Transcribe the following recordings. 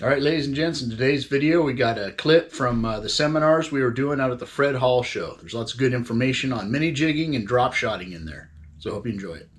All right, ladies and gents, in today's video, we got a clip from the seminars we were doing out at the Fred Hall show. There's lots of good information on mini jigging and drop shotting in there. So I hope you enjoy it.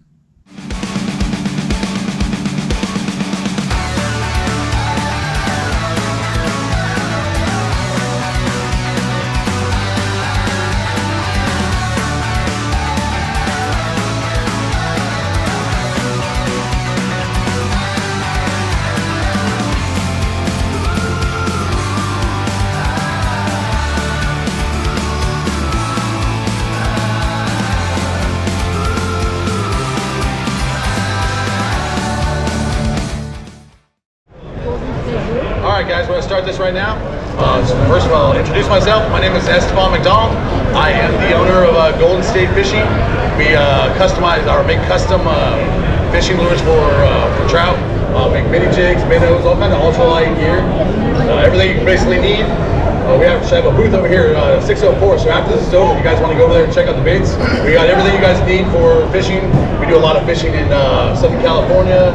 Alright guys, we're going to start this right now. First of all, I'll introduce myself. My name is Esteban McDonald. I am the owner of Golden State Fishing. We customize or make custom fishing lures for trout. Make mini jigs, minnows, all kind of ultralight gear. Everything you basically need. We actually have a booth over here, 604. So after this is over, if you guys want to go over there and check out the baits, we got everything you guys need for fishing. We do a lot of fishing in Southern California,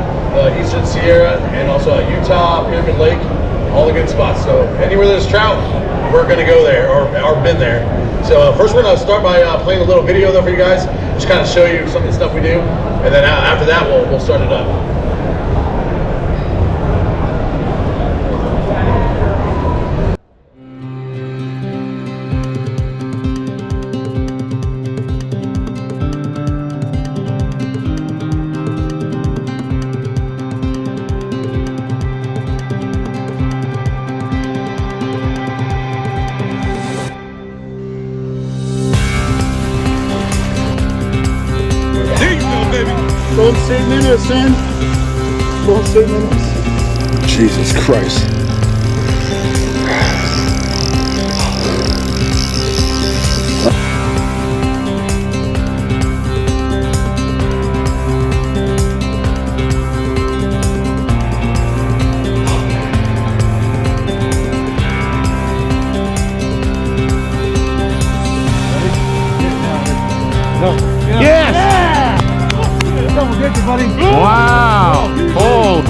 Eastern Sierra, and also Utah, Pyramid Lake, all the good spots. So anywhere there's trout, we're going to go there or been there. So first we're going to start by playing a little video though for you guys, just kind of show you some of the stuff we do, and then after that we'll start it up. Golden State minnows, man. Golden State minnows. Jesus Christ. Wow! Hold!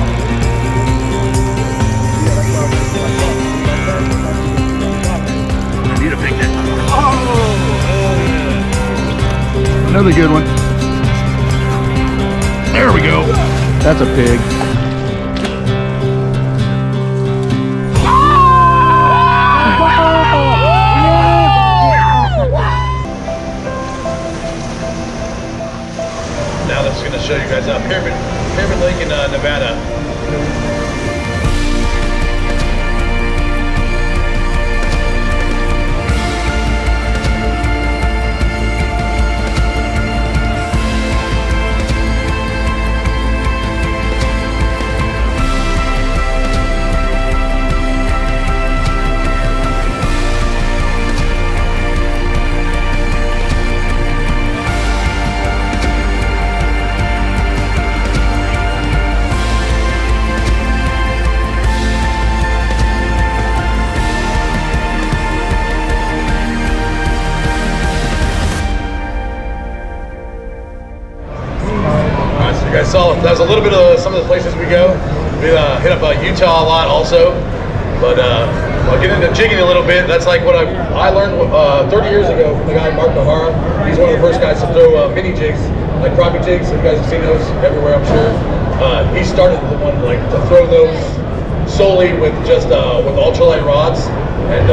I need a big net. Another good one. There we go. That's a pig. Now that's going to show you guys Pyramid Lake in Nevada. You guys saw that was a little bit of some of the places we go. We hit up Utah a lot also, but I'll get into jigging a little bit. That's like what I learned 30 years ago from the guy Bart. He's one of the first guys to throw mini jigs, like crappie jigs. You guys have seen those everywhere, I'm sure. He started the one like to throw those solely with just with ultralight rods, and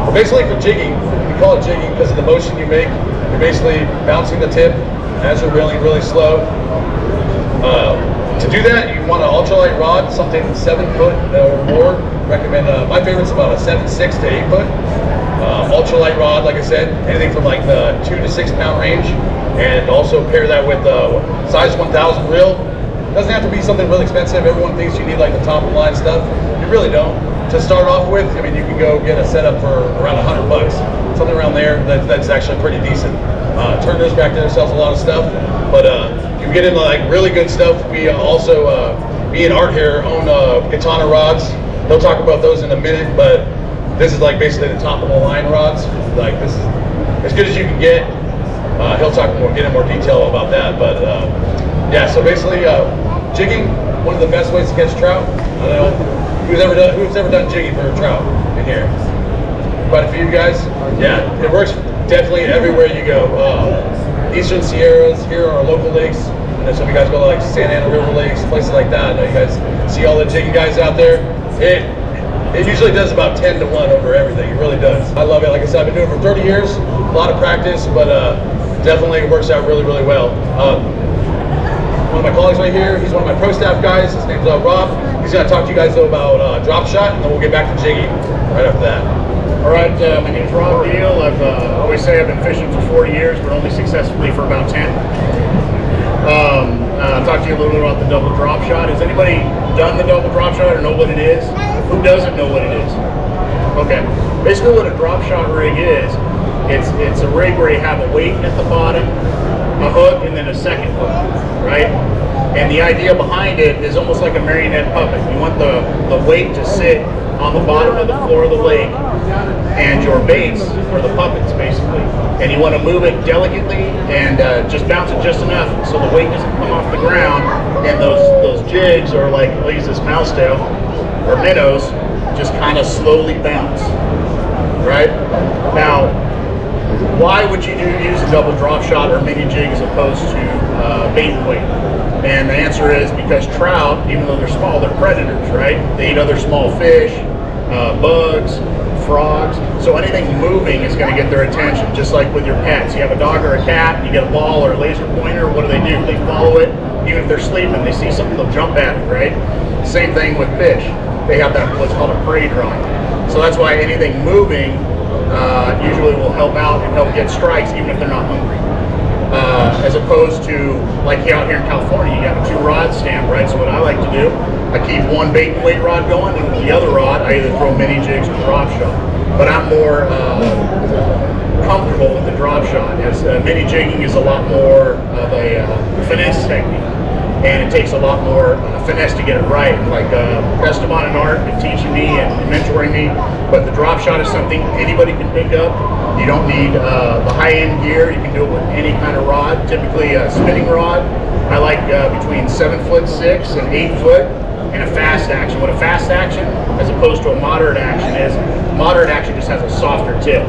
basically for jigging, we call it jigging because of the motion you make. You're basically bouncing the tip as you're reeling really slow. To do that, you want an ultralight rod, something 7 foot or more. Recommend my favorite's about a 7.6 to 8 foot ultralight rod. Like I said, anything from like the 2 to 6 pound range, and also pair that with size 1000 reel. Doesn't have to be something really expensive. Everyone thinks you need like the top of the line stuff. You really don't. To start off with, I mean, you can go get a setup for around $100, something around there. That's actually pretty decent. Turner's back there sells a lot of stuff, but you get into like really good stuff. We also, me and Art here own Katana rods. He'll talk about those in a minute, but this is like basically the top of the line rods. Like this is as good as you can get. He'll talk more, get in more detail about that. But yeah, so basically, jigging, one of the best ways to catch trout. I don't know, Who's ever done jigging for a trout in here? Quite a few guys? Yeah, it works definitely everywhere you go. Eastern Sierras, here are our local lakes. And some of you guys go to like Santa Ana River Lakes, places like that. You guys see all the jigging guys out there. It usually does about 10 to 1 over everything. It really does. I love it. Like I said, I've been doing it for 30 years. A lot of practice, but definitely it works out really, really well. One of my colleagues right here, he's one of my pro staff guys. His name's Rob. He's going to talk to you guys though about Dropshot, and then we'll get back to jigging right after that. All right, my name's Rob Deal. I've always say I've been fishing for 40 years, but only successfully for about 10. I'll talk to you a little bit about the double drop shot. Has anybody done the double drop shot or know what it is? Who doesn't know what it is? Okay, basically what a drop shot rig is, it's a rig where you have a weight at the bottom, a hook, and then a second hook, right? And the idea behind it is almost like a marionette puppet. You want the weight to sit on the bottom of the floor of the lake, and your baits are the puppets, basically. And you want to move it delicately and just bounce it just enough so the weight doesn't come off the ground, and those jigs, or like, I'll use this mouse tail, or minnows, just kind of slowly bounce, right? Now, why would you use a double drop shot or mini jig as opposed to bait and weight? And the answer is because trout, even though they're small, they're predators, right? They eat other small fish, bugs, frogs. So anything moving is going to get their attention, just like with your pets. You have a dog or a cat, you get a ball or a laser pointer, what do? They follow it. Even if they're sleeping, they see something, they'll jump at it, right? Same thing with fish. They have that, what's called a prey drive. So that's why anything moving usually will help out and help get strikes, even if they're not hungry. As opposed to, like out here in California, you got a 2-rod stamp, right? So what I like to do, I keep one bait and weight rod going, and with the other rod, I either throw mini jigs or drop shot. But I'm more comfortable with the drop shot, as mini jigging is a lot more of a finesse technique, and it takes a lot more finesse to get it right. Like Esteban and Art have been teaching me and mentoring me, but the drop shot is something anybody can pick up. You don't need the high-end gear. You can do it with any kind of rod, typically a spinning rod. I like between 7'6" and 8 foot, and a fast action. What a fast action, as opposed to a moderate action, is moderate action just has a softer tip.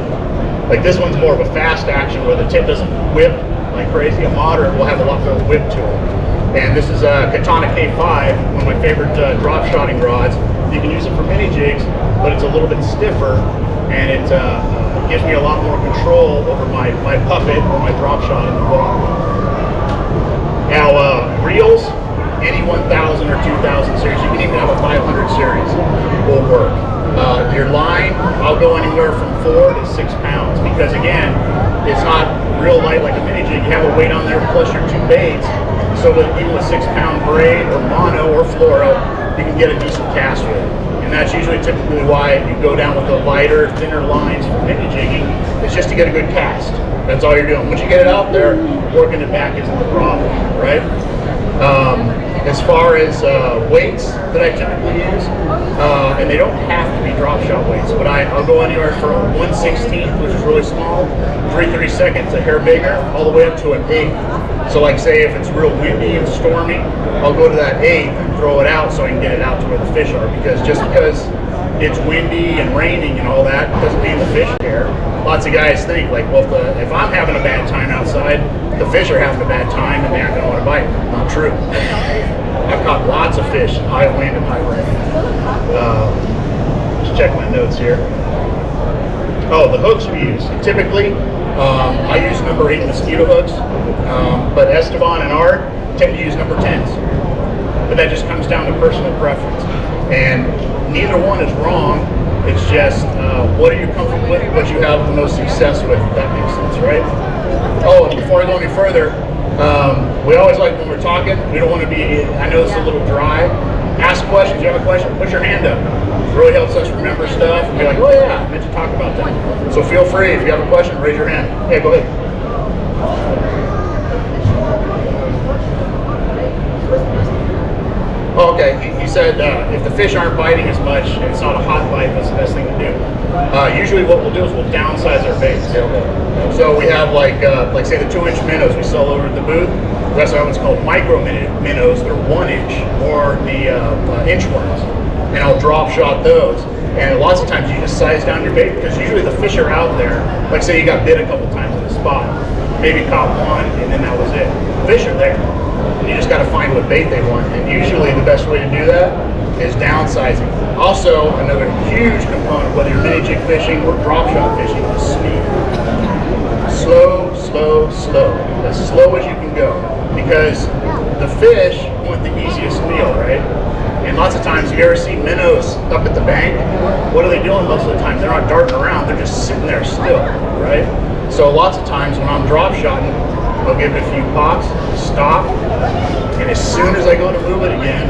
Like this one's more of a fast action where the tip doesn't whip like crazy. A moderate will have a lot more whip to it. And this is a Katana K5, one of my favorite drop shotting rods. You can use it for mini jigs, but it's a little bit stiffer, and it gives me a lot more control over my puppet or my drop shot in the water. Now, reels, any 1000 or 2000 series, you can even have a 500 series, will work. Your line, I'll go anywhere from 4 to 6 pounds, because again, it's not real light like a mini jig. You have a weight on there plus your 2 baits, so that even with 6-pound braid or mono or fluoro, you can get a decent cast with it. And that's usually typically why you go down with the lighter, thinner lines for mini jigging. It's just to get a good cast. That's all you're doing. Once you get it out there, working it back isn't the problem, right? As far as weights that I typically use, and they don't have to be drop shot weights, but I'll go anywhere from 1/16, which is really small, 3/32, a hair bigger, all the way up to an 1/8. So like say if it's real windy and stormy, I'll go to that 1/8 and throw it out so I can get it out to where the fish are, because just because it's windy and raining and all that doesn't mean the fish care. Lots of guys think like, well, if I'm having a bad time outside, the fish are having a bad time and they aren't going to want to bite. Not true. I've caught lots of fish in high wind and high rain. Just check my notes here. Oh, the hooks we use. Typically, I use number 8 mosquito hooks, but Esteban and Art tend to use number 10s. But that just comes down to personal preference. And neither one is wrong. It's just what are you comfortable with, what you have the most success with, if that makes sense, right? Oh, and before I go any further, we always like when we're talking, we don't want to be, I know it's a little dry. Ask questions. You have a question, put your hand up. It really helps us remember stuff and be like, oh yeah, I meant to talk about that. So feel free, if you have a question, raise your hand. Hey, go ahead. Oh, okay, he said if the fish aren't biting as much and it's not a hot bite, that's the best thing to do. Usually what we'll do is we'll downsize our baits. So we have like say the 2-inch minnows we sell over at the booth. We also have what's called micro minnows. They're 1 inch, or the inch worms. and I'll drop shot those. And lots of times you just size down your bait because usually the fish are out there. Like say you got bit a couple times in a spot, maybe caught one, and then that was it. Fish are there. You just got to find what bait they want. And usually the best way to do that is downsizing. Also, another huge component, whether you're mini jig fishing or drop shot fishing, is speed. Slow, slow, slow. As slow as you can go. Because the fish want the easiest meal, right? And lots of times, you ever see minnows up at the bank? What are they doing most of the time? They're not darting around, they're just sitting there still, right? So lots of times when I'm drop shotting, I'll give it a few pops, stop, and as soon as I go to move it again,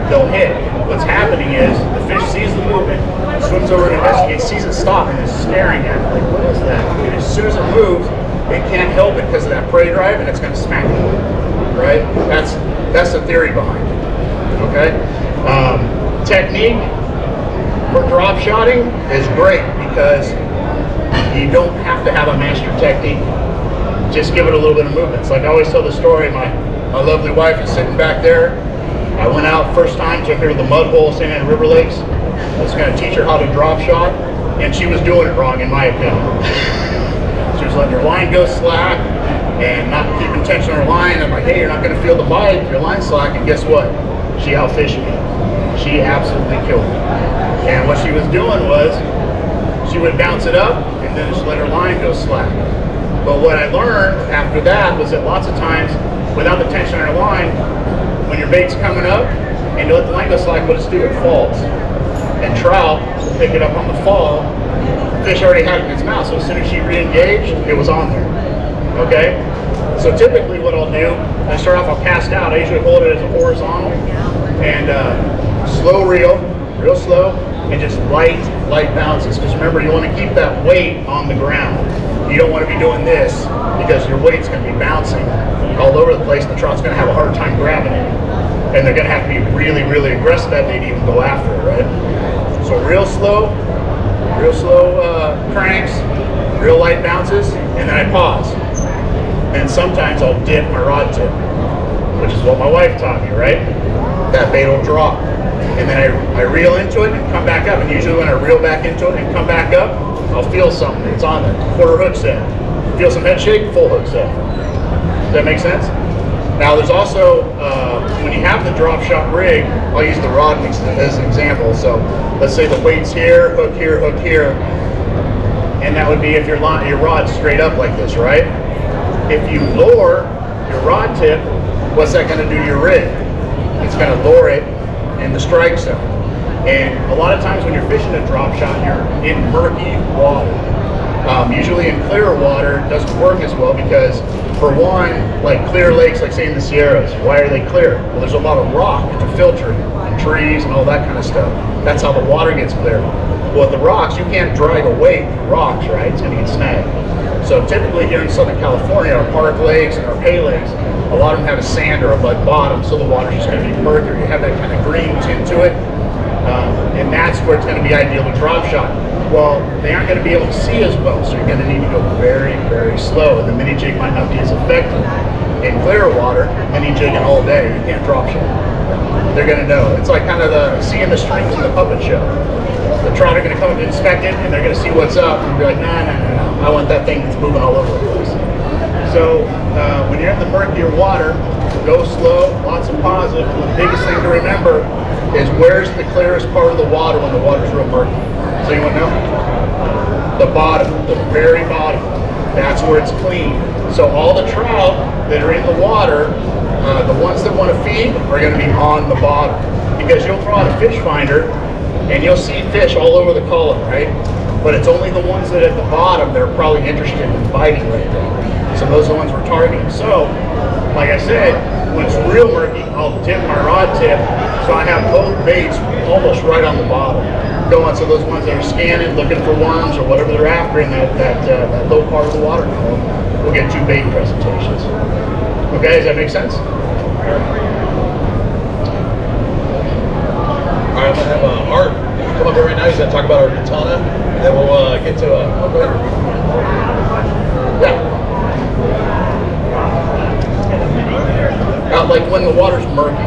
they'll hit. What's happening is the fish sees the movement, swims over and investigates, sees it stop, and is staring at it like, what is that? And as soon as it moves, it can't help it because of that prey drive, and it's going to smack it, right? That's the theory behind it, okay? Technique for drop shotting is great because you don't have to have a master technique. Just give it a little bit of movement. It's like I always tell the story, my lovely wife is sitting back there. I went out first time, took her to the mud hole, St. Anne River Lakes. I was going to teach her how to drop shot, and she was doing it wrong in my opinion. She was letting her line go slack and not keeping tension on her line. I'm like, hey, you're not going to feel the bite if your line's slack, and guess what? She outfished me. She absolutely killed me. And what she was doing was, she would bounce it up and then just let her line go slack. But what I learned after that was that lots of times, without the tension on her line, when your bait's coming up and you let the line go slack, what it's do, it falls. And trout will pick it up on the fall. The fish already had it in its mouth, so as soon as she re-engaged, it was on there. Okay? So typically what I'll do, I start off, I'll cast out. I usually hold it as a horizontal and slow reel, real slow, and just light bounces. Because remember, you want to keep that weight on the ground. You don't want to be doing this because your weight's going to be bouncing all over the place, and the trout's going to have a hard time grabbing it. And they're going to have to be really, really aggressive that day to even go after it, right? So real slow cranks, real light bounces, and then I pause. And sometimes I'll dip my rod tip, which is what my wife taught me, right? That bait will drop. And then I reel into it and come back up. And usually when I reel back into it and come back up, I'll feel something. It's on there. Quarter hook set. Feel some head shake, full hook set. Does that make sense? Now there's also, when you have the drop shot rig, I'll use the rod mix as an example. So let's say the weight's here, hook here. And that would be if your rod's straight up like this, right? If you lower your rod tip, what's that going to do to your rig? It's going to lower it in the strike zone. And a lot of times when you're fishing a drop shot, you're in murky water. Usually in clear water, it doesn't work as well because, for one, like clear lakes, like say in the Sierras, why are they clear? Well, there's a lot of rock to filter it, and trees and all that kind of stuff. That's how the water gets clear. Well, the rocks, you can't drag away rocks, right? It's going to get snagged. So typically here in Southern California, our park lakes and our pay lakes, a lot of them have a sand or a mud bottom, so the water's just going to be murkier. You have that kind of green tint to it, and that's where it's going to be ideal to drop shot. Well, they aren't going to be able to see as well, so you're going to need to go very, very slow, and the mini jig might not be as effective. In clear water, mini jigging all day, you can't drop shot. They're going to know. It's like kind of the seeing the strings in the puppet show. The trout are going to come and inspect it, and they're going to see what's up, and be like, no, I want that thing that's moving all over the place. So when you're in the murkier water, go slow, lots of positive. And the biggest thing to remember is where's the clearest part of the water when the water's real murky. So you want to know? The bottom, the very bottom. That's where it's clean. So all the trout that are in the water, the ones that want to feed are going to be on the bottom. Because you'll throw out a fish finder and you'll see fish all over the column, right? But it's only the ones that are at the bottom that are probably interested in biting right there. So those are the ones we're targeting. So, like I said, when it's real murky, I'll dip my rod tip so I have both baits almost right on the bottom. Going, so those ones that are scanning, looking for worms or whatever they're after in that low part of the water column, we'll get two bait presentations. Okay, does that make sense? All right, I'm going to have Art come up here right now. He's going to talk about our katana, and then we'll get to... go ahead. Yeah. Like when the water's murky,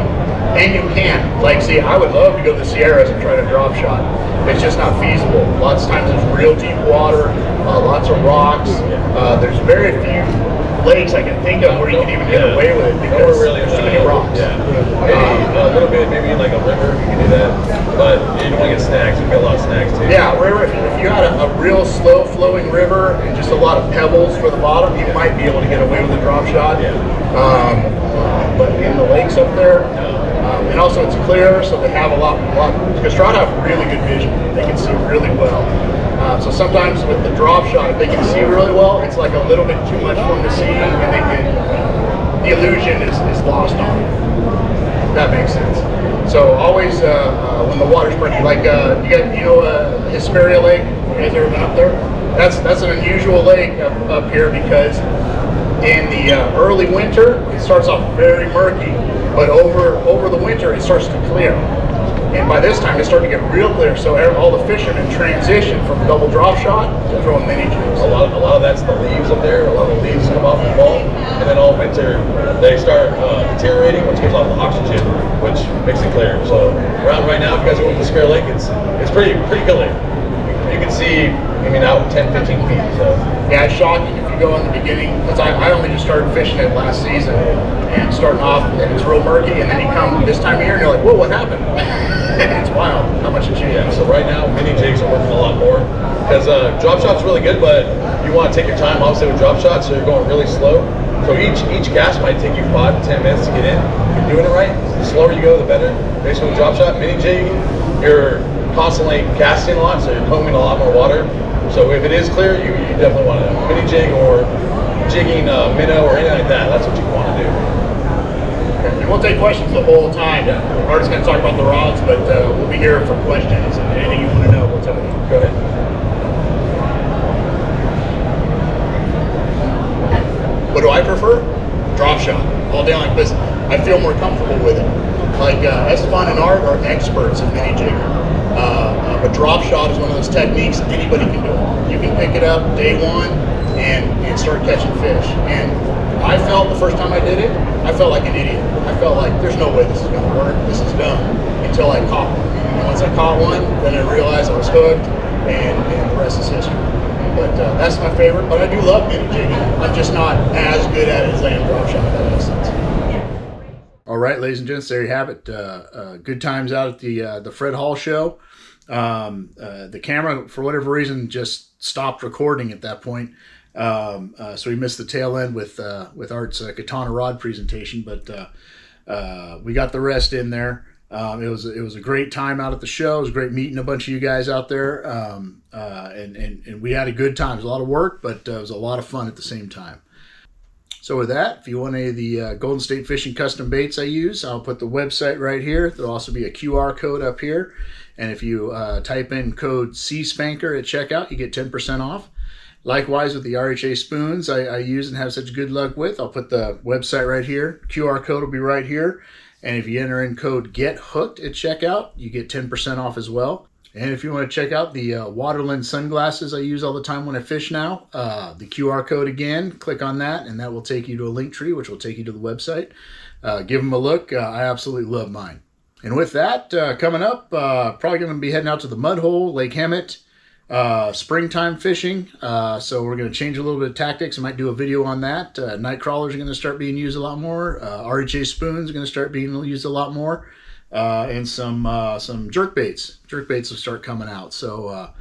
And you can. Like, see, I would love to go to the Sierras and try to drop shot. It's just not feasible. Lots of times there's real deep water, lots of rocks. There's very few lakes I can think of where you can even get away with it because there's too many rocks. Yeah. Maybe a little bit, maybe like a river, you can do that. But you don't want to get snags. You get a lot of snags too. Yeah, river. If you had a real slow flowing river and just a lot of pebbles for the bottom, you might be able to get away with a drop shot. Yeah. But in the lakes up there, and also it's clear, so they have a lot, because trout have really good vision. They can see really well. So sometimes with the drop shot, if they can see really well, it's like a little bit too much for them to see, and the illusion is lost on them. If that makes sense. So always, when the water's murky, like Hesperia Lake, you guys ever been up there? That's an unusual lake up here because in the early winter, it starts off very murky, but over the winter, it starts to clear. And by this time, it's starting to get real clear, so all the fishermen transition from double drop shot to throwing mini jigs. A lot of that's the leaves up there. A lot of the leaves come off in the fall, and then all winter they start deteriorating, which gives off the oxygen, which makes it clear. So around right now, if you guys are over the Hesperia Lake, it's pretty clear. You can see, out 10, 15 feet. So yeah, it's shocking if you go in the beginning, because I only just started fishing it last season, and starting off, and it's real murky, and then you come this time of year, and you're like, whoa, what happened? It's wild how much it changed. Yeah, so right now, mini jigs are working a lot more, because drop shot's really good, but you want to take your time, obviously, with drop shots, so you're going really slow. So each cast might take you 5 to 10 minutes to get in. If you're doing it right, the slower you go, the better. Basically, with drop shot, mini jig, you're constantly casting a lot, so you're combing a lot more water. So if it is clear, you definitely want to mini jig or jigging minnow or anything like that. That's what you want to do. And we'll take questions the whole time. Yeah. Bart's going to talk about the rods, but we'll be here for questions. And anything you want to know, we'll tell you. Go ahead. What do I prefer? Drop shot. All day like this. I feel more comfortable with it. Like Esteban and Art are experts in mini jigging. But drop shot is one of those techniques anybody can do it. You can pick it up day one and start catching fish. And I felt the first time I did it, I felt like an idiot. I felt like there's no way this is going to work. This is dumb. Until I caught one. And once I caught one, then I realized I was hooked, and the rest is history. But that's my favorite. But I do love mini jigging. I'm just not as good at it as I am drop shot. If that makes sense. All right, ladies and gents, there you have it. Good times out at the Fred Hall show. The camera, for whatever reason, just stopped recording at that point. So we missed the tail end with Art's katana rod presentation, but we got the rest in there. It was a great time out at the show. It was great meeting a bunch of you guys out there, and we had a good time. It was a lot of work, but it was a lot of fun at the same time. So with that, if you want any of the Golden State Fishing custom baits I use, I'll put the website right here. There'll also be a QR code up here. And if you type in code CSpanker at checkout, you get 10% off. Likewise with the RHA spoons I use and have such good luck with, I'll put the website right here. QR code will be right here. And if you enter in code GETHOOKED at checkout, you get 10% off as well. And if you want to check out the WaterLand sunglasses I use all the time when I fish now, the QR code again, click on that, and that will take you to a link tree, which will take you to the website. Give them a look. I absolutely love mine. And with that, coming up, probably going to be heading out to the Mud Hole, Lake Hemet, springtime fishing. So we're going to change a little bit of tactics. I might do a video on that. Night crawlers are going to start being used a lot more. RHA spoons are going to start being used a lot more. And some jerk baits. Jerk baits will start coming out. So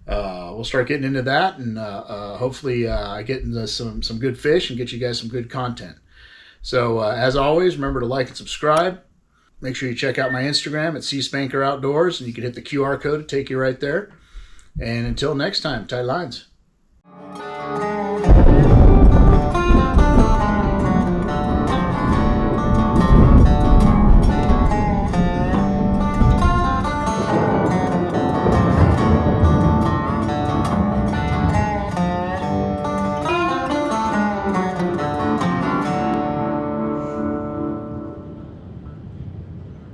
we'll start getting into that, and hopefully get into some good fish and get you guys some good content. So as always, remember to like and subscribe. Make sure you check out my Instagram at CSpanker Outdoors, and you can hit the QR code to take you right there. And until next time, tight lines.